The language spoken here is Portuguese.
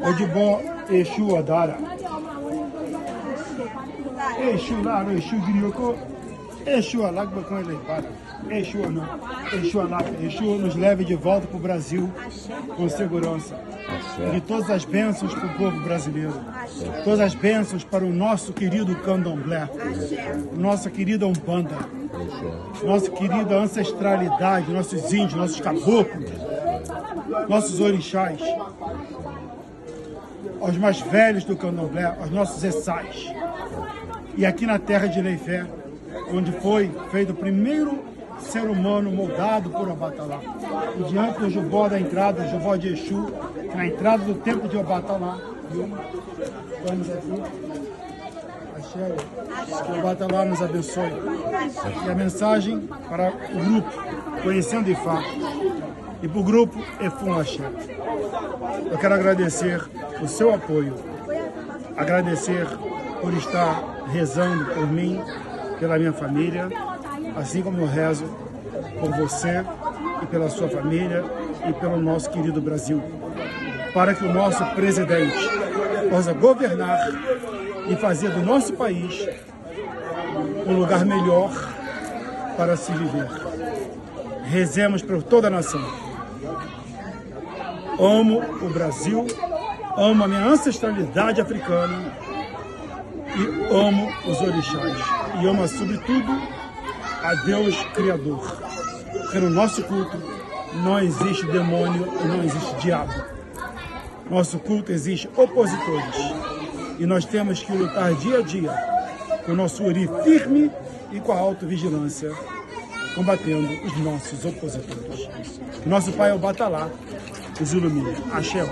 Ojibó Exu Adara. Exu Laro, Exu Grioko, Exu Alagba com ele para. Exu não, Exu Alagba. Exu nos leve de volta para o Brasil com segurança. E todas as bênçãos para o povo brasileiro. Todas as bênçãos para o nosso querido Candomblé. Nossa querida Umbanda. Nossa querida ancestralidade, nossos índios, nossos caboclos. Nossos orixás. Aos mais velhos do Candomblé, aos nossos essais. E aqui na terra de Leifé, onde foi feito o primeiro ser humano moldado por Obatalá. E diante do Jubó da entrada, o Jubó de Exu, na entrada do templo de Obatalá, viu? Vamos aqui. Axé, que Obatalá nos abençoe. E a mensagem para o grupo, Conhecendo Ifá, e para o grupo Efum Axé. Eu quero agradecer o seu apoio, agradecer por estar rezando por mim, pela minha família, assim como eu rezo por você e pela sua família e pelo nosso querido Brasil, para que o nosso presidente possa governar e fazer do nosso país um lugar melhor para se viver. Rezemos por toda a nação. Amo o Brasil, amo a minha ancestralidade africana e amo os orixás. E amo, sobretudo, a Deus Criador. Porque no nosso culto não existe demônio e não existe diabo. Nosso culto existe opositores. E nós temos que lutar dia a dia com o nosso uri firme e com a autovigilância, combatendo os nossos opositores. Que nosso Pai Obatalá os ilumine. Axé.